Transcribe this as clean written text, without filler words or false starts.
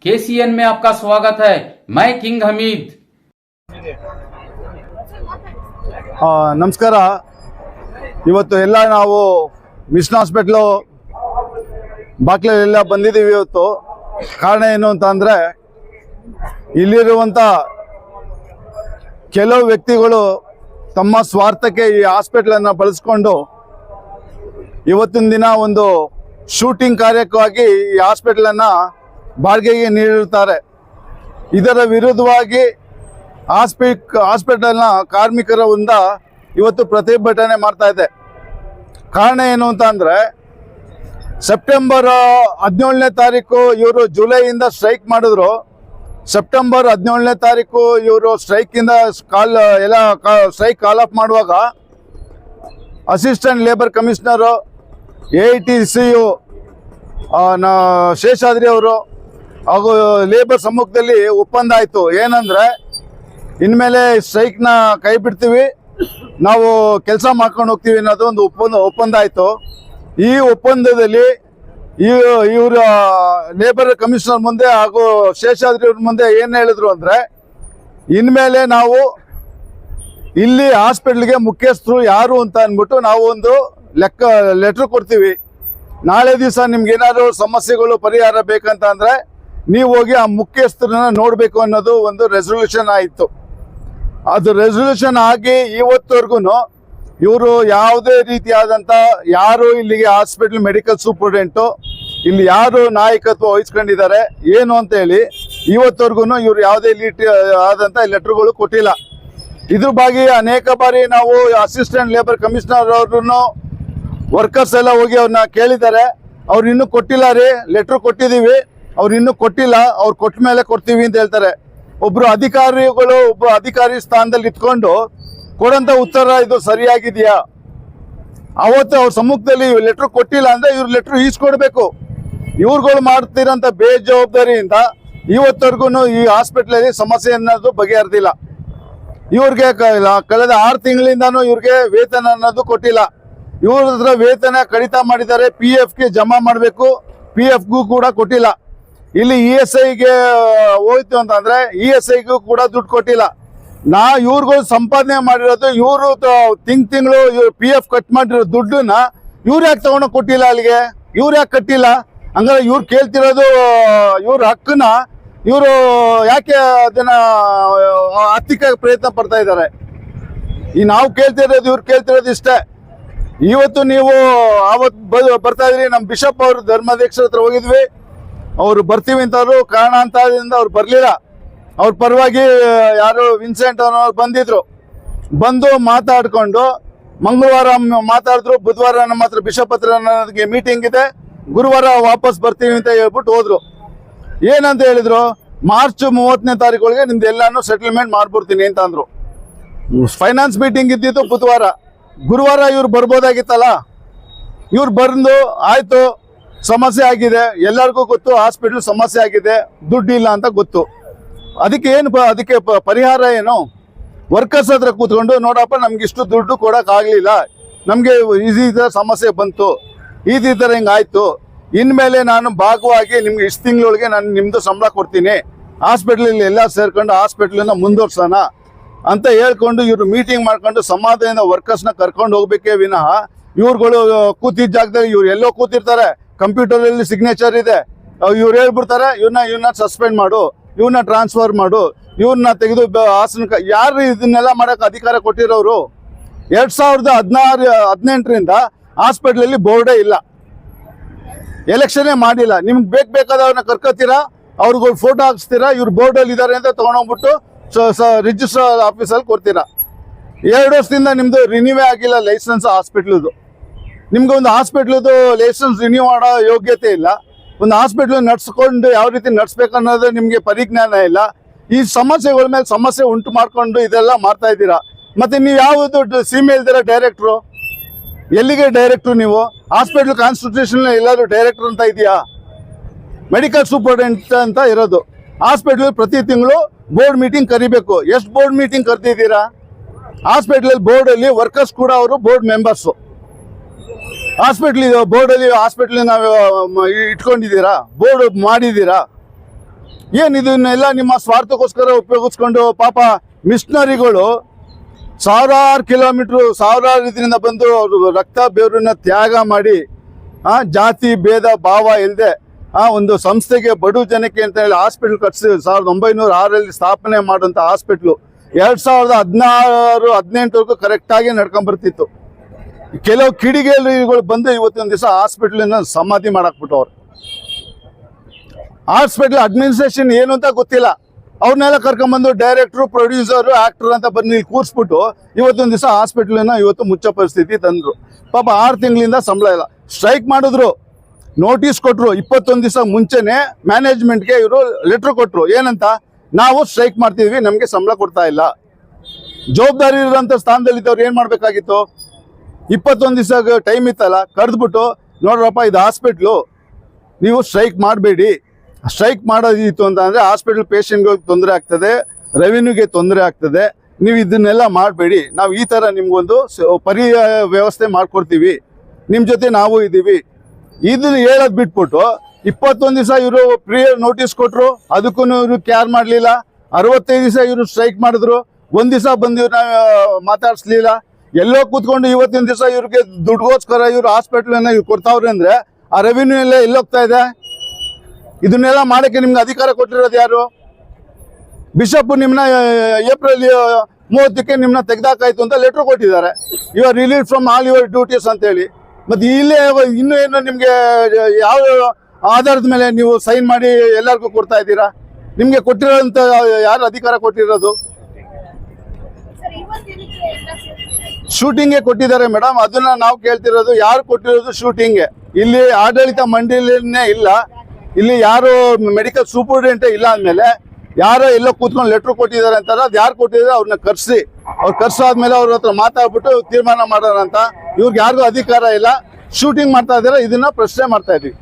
KCN में आपका स्वागत है। मैं किंग हमीद। ನಮಸ್ಕಾರ. ಇವತ್ತು ಎಲ್ಲ ನಾವು ಮಿಷನ್ ಹಾಸ್ಪಿಟ್ಲು ಬಾಕ್ಲಲ್ಲೆಲ್ಲ ಬಂದಿದ್ದೀವಿ. ಇವತ್ತು ಕಾರಣ ಏನು ಅಂತ ಅಂದರೆ, ಇಲ್ಲಿರುವಂಥ ಕೆಲವು ವ್ಯಕ್ತಿಗಳು ತಮ್ಮ ಸ್ವಾರ್ಥಕ್ಕೆ ಈ ಹಾಸ್ಪಿಟ್ಲನ್ನು ಬಳಸ್ಕೊಂಡು ಇವತ್ತಿನ ದಿನ ಒಂದು ಶೂಟಿಂಗ್ ಕಾರ್ಯಕ್ಕಾಗಿ ಈ ಹಾಸ್ಪಿಟ್ಲನ್ನು ಬಾಡಿಗೆಗೆ ನೀಡಿರುತ್ತಾರೆ. ಇದರ ವಿರುದ್ಧವಾಗಿ ಹಾಸ್ಪಿಟಲ್ನ ಕಾರ್ಮಿಕರ ವೃಂದ ಇವತ್ತು ಪ್ರತಿಭಟನೆ ಮಾಡ್ತಾ ಇದೆ. ಕಾರಣ ಏನು ಅಂತ ಅಂದರೆ, ಸೆಪ್ಟೆಂಬರ್ 17ನೇ ತಾರೀಕು ಇವರು ಜುಲೈಯಿಂದ ಸ್ಟ್ರೈಕ್ ಮಾಡಿದ್ರು. ಸೆಪ್ಟೆಂಬರ್ 17ನೇ ತಾರೀಕು ಇವರು ಸ್ಟ್ರೈಕಿಂದ ಸ್ಟ್ರೈಕ್ ಕಾಲ್ ಆಫ್ ಮಾಡುವಾಗ assistant labour commissioner AITCU Seshadri ಅವರು ಹಾಗೂ ಲೇಬರ್ ಸಮ್ಮುಖದಲ್ಲಿ ಒಪ್ಪಂದ ಆಯಿತು. ಏನಂದರೆ, ಇನ್ಮೇಲೆ ಸ್ಟ್ರೈಕ್ನ ಕೈ ಬಿಡ್ತೀವಿ, ನಾವು ಕೆಲಸ ಮಾಡ್ಕೊಂಡು ಹೋಗ್ತೀವಿ ಅನ್ನೋದು ಒಂದು ಒಪ್ಪಂದ ಆಯಿತು. ಈ ಒಪ್ಪಂದದಲ್ಲಿ ಇವರ ಲೇಬರ್ ಕಮಿಷನರ್ ಮುಂದೆ ಹಾಗೂ ಶೇಷಾದ್ರಿ ಅವ್ರ ಮುಂದೆ ಏನು ಹೇಳಿದ್ರು ಅಂದರೆ, ಇನ್ಮೇಲೆ ನಾವು ಇಲ್ಲಿ ಹಾಸ್ಪಿಟ್ಲಿಗೆ ಮುಖ್ಯಸ್ಥರು ಯಾರು ಅಂತ ಅಂದ್ಬಿಟ್ಟು ನಾವು ಒಂದು ಲೆಟ್ರ್ ಕೊಡ್ತೀವಿ. ನಾಳೆ ದಿವಸ ನಿಮ್ಗೇನಾದ್ರು ಸಮಸ್ಯೆಗಳು ಪರಿಹಾರ ಬೇಕಂತ ಅಂದರೆ ನೀವು ಹೋಗಿ ಆ ಮುಖ್ಯಸ್ಥರನ್ನ ನೋಡಬೇಕು ಅನ್ನೋದು ಒಂದು ರೆಸೊಲ್ಯೂಷನ್ ಆಯಿತು. ಅದು ರೆಸೊಲ್ಯೂಷನ್ ಆಗಿ ಇವತ್ತವರೆಗೂ ಇವರು ಯಾವುದೇ ರೀತಿಯಾದಂಥ ಯಾರು ಇಲ್ಲಿಗೆ ಹಾಸ್ಪಿಟಲ್ ಮೆಡಿಕಲ್ ಸೂಪರಿಂಟೆಂಟು ಇಲ್ಲಿ ಯಾರು ನಾಯಕತ್ವ ವಹಿಸ್ಕೊಂಡಿದ್ದಾರೆ ಏನು ಅಂತ ಹೇಳಿ ಇವತ್ತವರೆಗೂ ಇವರು ಯಾವುದೇ ಆದಂಥ ಲೆಟ್ರುಗಳು ಕೊಟ್ಟಿಲ್ಲ. ಇದ್ರ ಬಗ್ಗೆ ಅನೇಕ ಬಾರಿ ನಾವು ಅಸಿಸ್ಟೆಂಟ್ ಲೇಬರ್ ಕಮಿಷನರ್ ಅವ್ರನ್ನು ವರ್ಕರ್ಸ್ ಎಲ್ಲ ಹೋಗಿ ಅವ್ರನ್ನ ಕೇಳಿದ್ದಾರೆ. ಅವ್ರು ಇನ್ನೂ ಕೊಟ್ಟಿಲ್ಲ ರೀ, ಲೆಟ್ರ್ ಕೊಟ್ಟಿದ್ದೀವಿ, ಅವ್ರು ಇನ್ನೂ ಕೊಟ್ಟಿಲ್ಲ, ಅವ್ರು ಕೊಟ್ಟ ಮೇಲೆ ಕೊಡ್ತೀವಿ ಅಂತ ಹೇಳ್ತಾರೆ. ಒಬ್ಬ ಅಧಿಕಾರಿ ಸ್ಥಾನದಲ್ಲಿ ಇಟ್ಕೊಂಡು ಕೊಡೋಂಥ ಉತ್ತರ ಇದು ಸರಿಯಾಗಿದೆಯಾ? ಅವತ್ತು ಅವ್ರ ಸಮ್ಮುಖದಲ್ಲಿ ಲೆಟ್ರ್ ಕೊಟ್ಟಿಲ್ಲ ಅಂದರೆ ಇವ್ರು ಲೆಟ್ರ್ ಈಸ್ಕೊಡ್ಬೇಕು. ಇವ್ರುಗಳು ಮಾಡ್ತಿರೋಂಥ ಬೇಜವಾಬ್ದಾರಿಯಿಂದ ಇವತ್ತವರೆಗೂ ಈ ಹಾಸ್ಪಿಟ್ಲಲ್ಲಿ ಸಮಸ್ಯೆ ಅನ್ನೋದು ಬಗೆಹರಿದಿಲ್ಲ. ಇವ್ರಿಗೆ ಕಳೆದ 6 ತಿಂಗಳಿಂದನೂ ಇವ್ರಿಗೆ ವೇತನ ಅನ್ನೋದು ಕೊಟ್ಟಿಲ್ಲ. ಇವ್ರ ಹತ್ರ ವೇತನ ಕಡಿತ ಮಾಡಿದ್ದಾರೆ, PFಗೆ ಜಮಾ ಮಾಡಬೇಕು, PFಗೂ ಕೂಡ ಕೊಟ್ಟಿಲ್ಲ. ಇಲ್ಲಿ ESIಗೆ ಹೋಯ್ತು ಅಂತಂದರೆ ESIಗೂ ಕೂಡ ದುಡ್ಡು ಕೊಟ್ಟಿಲ್ಲ. ಇವ್ರಿಗೂ ಸಂಪಾದನೆ ಮಾಡಿರೋದು ಇವರು ತಿಂಗಳು PF ಕಟ್ ಮಾಡಿರೋ ದುಡ್ಡನ್ನ ಇವ್ರು ಯಾಕೆ ತಗೊಂಡು ಕೊಟ್ಟಿಲ್ಲ? ಅಲ್ಲಿಗೆ ಇವ್ರು ಯಾಕೆ ಕಟ್ಟಿಲ್ಲ? ಹಂಗಾರೆ ಇವ್ರು ಕೇಳ್ತಿರೋದು ಇವ್ರ ಹಕ್ಕನ್ನ ಇವರು ಯಾಕೆ ಅದನ್ನ ಹತ್ತಿಕ್ಕ ಪ್ರಯತ್ನ ಪಡ್ತಾ ಇದ್ದಾರೆ? ನಾವು ಕೇಳ್ತಿರೋದು, ಇವ್ರು ಕೇಳ್ತಿರೋದು ಇಷ್ಟೇ. ಇವತ್ತು ನೀವು ಅವತ್ತು ಬರ್ತಾ ಇದ್ರಿ, ನಮ್ಮ ಬಿಷಪ್ ಅವರು ಧರ್ಮಾಧ್ಯಕ್ಷರ ಹತ್ರ ಹೋಗಿದ್ವಿ, ಅವರು ಬರ್ತೀವಿ ಅಂತವ್ರು ಕಾರಣಾಂತರದಿಂದ ಅವ್ರು ಬರಲಿಲ್ಲ. ಅವ್ರ ಪರವಾಗಿ ಯಾರು ವಿನ್ಸೆಂಟ್ ಅನ್ನೋರು ಬಂದಿದ್ರು, ಬಂದು ಮಾತಾಡ್ಕೊಂಡು ಮಂಗಳವಾರ ಮಾತಾಡಿದ್ರು. ಬುಧವಾರ ನಮ್ಮ ಹತ್ರ ಬಿಷಪ್ ಹತ್ರ ನನಗೆ ಮೀಟಿಂಗ್ ಇದೆ, ಗುರುವಾರ ವಾಪಸ್ ಬರ್ತೀವಿ ಅಂತ ಹೇಳ್ಬಿಟ್ಟು ಹೋದ್ರು. ಏನಂತ ಹೇಳಿದ್ರು, ಮಾರ್ಚ್ 30ನೇ ತಾರೀಕೊಳಗೆ ನಿಮ್ದು ಎಲ್ಲಾನು ಸೆಟಲ್ಮೆಂಟ್ ಮಾಡ್ಬಿಡ್ತೀನಿ ಅಂತ ಅಂದ್ರು. ಫೈನಾನ್ಸ್ ಮೀಟಿಂಗ್ ಇದ್ದಿದ್ದು ಬುಧವಾರ, ಗುರುವಾರ ಇವ್ರು ಬರ್ಬೋದಾಗಿತ್ತಲ್ಲ. ಇವ್ರು ಬಂದು ಆಯ್ತು, ಸಮಸ್ಯೆ ಆಗಿದೆ, ಎಲ್ಲರಿಗೂ ಗೊತ್ತು ಹಾಸ್ಪಿಟ್ಲ್ ಸಮಸ್ಯೆ ಆಗಿದೆ, ದುಡ್ಡು ಇಲ್ಲ ಅಂತ ಗೊತ್ತು. ಅದಕ್ಕೆ ಪರಿಹಾರ ಏನು? ವರ್ಕರ್ಸ್ ಹತ್ರ ಕೂತ್ಕೊಂಡು, ನೋಡಪ್ಪ ನಮ್ಗೆ ಇಷ್ಟು ದುಡ್ಡು ಕೊಡೋಕ್ಕಾಗಲಿಲ್ಲ, ನಮಗೆ ಈ ಥರ ಸಮಸ್ಯೆ ಬಂತು, ಈ ಥರ ಹಿಂಗಾಯ್ತು, ಇನ್ಮೇಲೆ ನಾನು ಭಾಗವಾಗಿ ನಿಮ್ಗೆ ಇಷ್ಟು ತಿಂಗಳೊಳಗೆ ನಾನು ನಿಮ್ಮದು ಸಂಬಳ ಕೊಡ್ತೀನಿ, ಹಾಸ್ಪಿಟ್ಲಲ್ಲಿ ಎಲ್ಲ ಸೇರ್ಕೊಂಡು ಹಾಸ್ಪಿಟ್ಲನ್ನ ಮುಂದುವರ್ಸೋಣ ಅಂತ ಹೇಳ್ಕೊಂಡು ಇವರು ಮೀಟಿಂಗ್ ಮಾಡ್ಕೊಂಡು ಸಮಾಧಾನದಿಂದ ವರ್ಕರ್ಸ್ನ ಕರ್ಕೊಂಡು ಹೋಗ್ಬೇಕೇ ವಿನಃ ಇವ್ರುಗಳು ಕೂತಿದ್ದ ಜಾಗದಲ್ಲಿ ಇವ್ರು ಎಲ್ಲೋ ಕೂತಿರ್ತಾರೆ, ಕಂಪ್ಯೂಟರಲ್ಲಿ ಸಿಗ್ನೇಚರ್ ಇದೆ, ಇವ್ರು ಹೇಳ್ಬಿಡ್ತಾರೆ ಇವ್ರನ್ನ ಸಸ್ಪೆಂಡ್ ಮಾಡು, ಇವ್ರನ್ನ ಟ್ರಾನ್ಸ್ಫರ್ ಮಾಡು, ಇವ್ರನ್ನ ತೆಗೆದು ಹಾಸನ. ಯಾರು ಇದನ್ನೆಲ್ಲ ಮಾಡೋಕೆ ಅಧಿಕಾರ ಕೊಟ್ಟಿರೋರು? 2018ರಿಂದ ಹಾಸ್ಪಿಟ್ಲಲ್ಲಿ ಬೋರ್ಡೇ ಇಲ್ಲ, ಎಲೆಕ್ಷನ್ನೇ ಮಾಡಿಲ್ಲ. ನಿಮ್ಗೆ ಬೇಕಾದವ್ರನ್ನ ಕರ್ಕೋತೀರಾ, ಅವ್ರಿಗೂ ಫೋಟೋ ಹಾಕ್ಸ್ತೀರಾ, ಇವ್ರು ಬೋರ್ಡಲ್ಲಿ ಇದ್ದಾರೆ ಅಂತ ತೊಗೊಂಡೋಗ್ಬಿಟ್ಟು ರಿಜಿಸ್ಟರ್ ಆಫೀಸಲ್ಲಿ ಕೊಡ್ತೀರಾ. 2 ವರ್ಷದಿಂದ ನಿಮ್ಮದು ರಿನ್ಯೂವೇ ಆಗಿಲ್ಲ ಲೈಸೆನ್ಸ್ ಹಾಸ್ಪಿಟ್ಲದು. ನಿಮ್ಗೆ ಒಂದು ಹಾಸ್ಪಿಟ್ಲದು ಲೈಸೆನ್ಸ್ ರಿನ್ಯೂ ಮಾಡೋ ಯೋಗ್ಯತೆ ಇಲ್ಲ. ಒಂದು ಹಾಸ್ಪಿಟ್ಲ್ ನಡ್ಸ್ಕೊಂಡು ಯಾವ ರೀತಿ ನಡ್ಸ್ಬೇಕನ್ನೋದು ನಿಮಗೆ ಪರಿಜ್ಞಾನ ಇಲ್ಲ. ಈ ಸಮಸ್ಯೆಗಳ ಮೇಲೆ ಸಮಸ್ಯೆ ಉಂಟು ಮಾಡಿಕೊಂಡು ಇದೆಲ್ಲ ಮಾಡ್ತಾ ಇದ್ದೀರಾ. ಮತ್ತು ನೀವು ಯಾವುದು ಸೀಮೆ ಇಲ್ದಿರ ಡೈರೆಕ್ಟ್ರು? ಎಲ್ಲಿಗೆ ಡೈರೆಕ್ಟ್ರು ನೀವು? ಹಾಸ್ಪಿಟ್ಲ್ ಕಾನ್ಸ್ಟಿಟ್ಯೂಷನ್ ಎಲ್ಲಾದರೂ ಡೈರೆಕ್ಟ್ರು ಅಂತ ಇದೆಯಾ? ಮೆಡಿಕಲ್ ಸೂಪರಿಂಟೆಂಡೆಂಟ್ ಅಂತ ಇರೋದು. ಹಾಸ್ಪಿಟ್ಲ್ ಪ್ರತಿ ತಿಂಗಳು ಬೋರ್ಡ್ ಮೀಟಿಂಗ್ ಕರಿಬೇಕು. ಎಷ್ಟು ಬೋರ್ಡ್ ಮೀಟಿಂಗ್ ಕರೆದಿದ್ದೀರಾ? ಹಾಸ್ಪಿಟ್ಲಲ್ಲಿ ಬೋರ್ಡಲ್ಲಿ ವರ್ಕರ್ಸ್ ಕೂಡ ಅವರು ಬೋರ್ಡ್ ಮೆಂಬರ್ಸು. ಹಾಸ್ಪಿಟ್ಲ್ ಬೋರ್ಡಲ್ಲಿ ಹಾಸ್ಪಿಟ್ಲ್ ನಾವು ಇಟ್ಕೊಂಡಿದ್ದೀರಾ? ಬೋರ್ಡ್ ಮಾಡಿದ್ದೀರಾ? ಏನ್ ಇದನ್ನೆಲ್ಲ ನಿಮ್ಮ ಸ್ವಾರ್ಥಕ್ಕೋಸ್ಕರ ಉಪಯೋಗಿಸ್ಕೊಂಡು ಪಾಪ ಮಿಷನರಿಗಳು ಸಾವಿರಾರು ಕಿಲೋಮೀಟರ್ ಸಾವಿರಾರು ಇದರಿಂದ ಬಂದು ಅವರು ರಕ್ತ ಬೆವರನ್ನ ತ್ಯಾಗ ಮಾಡಿ ಜಾತಿ ಭೇದ ಭಾವ ಇಲ್ಲದೆ ಒಂದು ಸಂಸ್ಥೆಗೆ ಬಡು ಜನಕ್ಕೆ ಅಂತ ಹೇಳಿ ಹಾಸ್ಪಿಟ್ಲ್ ಕಟ್ಸಿ 1906ರಲ್ಲಿ ಸ್ಥಾಪನೆ ಮಾಡುವಂಥ ಹಾಸ್ಪಿಟ್ಲು 2016-18ವರೆಗೂ ಕರೆಕ್ಟಾಗಿ ನಡ್ಕೊಂಡ್ ಬರ್ತಿತ್ತು. ಕೆಲವು ಕಿಡಿಗೇಡಿಗಳು ಬಂದು ಇವತ್ತೊಂದು ದಿವಸ ಹಾಸ್ಪಿಟ್ಲನ್ನ ಸಮಾಧಿ ಮಾಡಾಕ್ಬಿಟ್ಟವ್ರು. ಹಾಸ್ಪಿಟ್ಲ್ ಅಡ್ಮಿನಿಸ್ಟ್ರೇಷನ್ ಏನು ಅಂತ ಗೊತ್ತಿಲ್ಲ, ಅವ್ರನ್ನೆಲ್ಲ ಕರ್ಕೊಂಡ್ಬಂದು ಡೈರೆಕ್ಟ್ರು ಪ್ರೊಡ್ಯೂಸರು ಆಕ್ಟರ್ ಅಂತ ಬಂದು ಇಲ್ಲಿ ಕೂರಿಸ್ಬಿಟ್ಟು ಇವತ್ತೊಂದು ದಿವಸ ಹಾಸ್ಪಿಟ್ಲನ್ನ ಇವತ್ತು ಮುಚ್ಚೋ ಪರಿಸ್ಥಿತಿ ತಂದರು. ಪಾಪ 6 ತಿಂಗಳಿಂದ ಸಂಬಳ ಇಲ್ಲ. ಸ್ಟ್ರೈಕ್ ಮಾಡಿದ್ರು, ನೋಟಿಸ್ ಕೊಟ್ಟರು. 21 ದಿವಸ ಮುಂಚೆನೆ ಮ್ಯಾನೇಜ್ಮೆಂಟ್ಗೆ ಇವರು ಲೆಟ್ರ್ ಕೊಟ್ಟರು. ಏನಂತ, ನಾವು ಸ್ಟ್ರೈಕ್ ಮಾಡ್ತಿದ್ವಿ, ನಮಗೆ ಸಂಬಳ ಕೊಡ್ತಾ ಇಲ್ಲ. ಜವಾಬ್ದಾರಿ ಇರೋಂಥ ಸ್ಥಾನದಲ್ಲಿ ಇದ್ದವ್ರು ಏನು ಮಾಡಬೇಕಾಗಿತ್ತು? 21 ದಿವಸ ಟೈಮ್ ಇತ್ತಲ್ಲ, ಕರೆದ್ಬಿಟ್ಟು ನೋಡ್ರಪ್ಪ ಇದು ಹಾಸ್ಪಿಟ್ಲು, ನೀವು ಸ್ಟ್ರೈಕ್ ಮಾಡಬೇಡಿ. ಸ್ಟ್ರೈಕ್ ಮಾಡೋದಿತ್ತು ಅಂತ ಅಂದರೆ ಹಾಸ್ಪಿಟ್ಲ್ ಪೇಷಂಟ್ಗಳಿಗೆ ತೊಂದರೆ ಆಗ್ತದೆ, ರೆವಿನ್ಯೂಗೆ ತೊಂದರೆ ಆಗ್ತದೆ, ನೀವು ಇದನ್ನೆಲ್ಲ ಮಾಡಬೇಡಿ, ನಾವು ಈ ಥರ ನಿಮ್ಗೊಂದು ವ್ಯವಸ್ಥೆ ಮಾಡಿಕೊಡ್ತೀವಿ, ನಿಮ್ಮ ಜೊತೆ ನಾವು ಇದ್ದೀವಿ. ಇದನ್ನು ಹೇಳೋದು ಬಿಟ್ಬಿಟ್ಟು 21 ದಿವಸ ಇವರು ಪ್ರಿಯರ್ ನೋಟಿಸ್ ಕೊಟ್ಟರು, ಅದಕ್ಕೂ ಇವರು ಕೇರ್ ಮಾಡಲಿಲ್ಲ. 65 ದಿವಸ ಇವರು ಸ್ಟ್ರೈಕ್ ಮಾಡಿದ್ರು, 1 ದಿವಸ ಬಂದು ಇವ್ರನ್ನ ಮಾತಾಡಿಸ್ಲಿಲ್ಲ. ಎಲ್ಲೋ ಕೂತ್ಕೊಂಡು ಇವತ್ತಿನ ದಿವಸ ಇವ್ರಿಗೆ ದುಡ್ಗೋಸ್ಕರ ಇವರು ಹಾಸ್ಪಿಟ್ಲನ್ನ ಇವ್ರು ಕೊಡ್ತಾವ್ರೆ ಅಂದರೆ ಆ ರೆವಿನ್ಯೂ ಎಲ್ಲ ಎಲ್ಲೋಗ್ತಾ ಇದೆ? ಇದನ್ನೆಲ್ಲ ಮಾಡೋಕ್ಕೆ ನಿಮ್ಗೆ ಅಧಿಕಾರ ಕೊಟ್ಟಿರೋದು ಯಾರು? ಬಿಷಪ್ ನಿಮ್ಮನ್ನ ಏಪ್ರಿಲ್ 30ಕ್ಕೆ ನಿಮ್ಮನ್ನ ತೆಗೆದಾಕಾಯ್ತು ಅಂತ ಲೆಟ್ರ್ ಕೊಟ್ಟಿದ್ದಾರೆ. You are relieve from all your duties ಅಂತೇಳಿ. ಮತ್ತು ಇಲ್ಲೇ ಇನ್ನೂ ಏನು ನಿಮಗೆ ಯಾವ ಆಧಾರದ ಮೇಲೆ ನೀವು ಸೈನ್ ಮಾಡಿ ಎಲ್ಲರಿಗೂ ಕೊಡ್ತಾ ಇದ್ದೀರಾ? ನಿಮಗೆ ಕೊಟ್ಟಿರೋಂಥ ಯಾರು ಅಧಿಕಾರ ಕೊಟ್ಟಿರೋದು? ಶೂಟಿಂಗ್ಗೆ ಕೊಟ್ಟಿದ್ದಾರೆ ಮೇಡಮ್. ಅದನ್ನ ನಾವು ಕೇಳ್ತಿರೋದು, ಯಾರು ಕೊಟ್ಟಿರೋದು ಶೂಟಿಂಗ್ಗೆ? ಇಲ್ಲಿ ಆಡಳಿತ ಮಂಡಳಿನೇ ಇಲ್ಲ, ಇಲ್ಲಿ ಯಾರು ಮೆಡಿಕಲ್ ಸೂಪರಿಂಟೆಂಡೇ ಇಲ್ಲ ಅಂದಮೇಲೆ ಯಾರೋ ಎಲ್ಲೋ ಕೂತ್ಕೊಂಡು ಲೆಟ್ರ್ ಕೊಟ್ಟಿದ್ದಾರೆ ಅಂತಾರ. ಅದು ಯಾರು ಕೊಟ್ಟಿದ್ದಾರೆ ಅವ್ರನ್ನ ಕರ್ಸಿ, ಅವ್ರು ಕರ್ಸಾದ್ಮೇಲೆ ಅವ್ರ ಹತ್ರ ಮಾತಾಡ್ಬಿಟ್ಟು ತೀರ್ಮಾನ ಮಾಡೋಣ ಅಂತ. ಇವ್ರಿಗೆ ಯಾರಿಗೂ ಅಧಿಕಾರ ಇಲ್ಲ. ಶೂಟಿಂಗ್ ಮಾಡ್ತಾ ಇದ್ದಾರೆ, ಇದನ್ನ ಪ್ರಶ್ನೆ ಮಾಡ್ತಾ ಇದೀವಿ.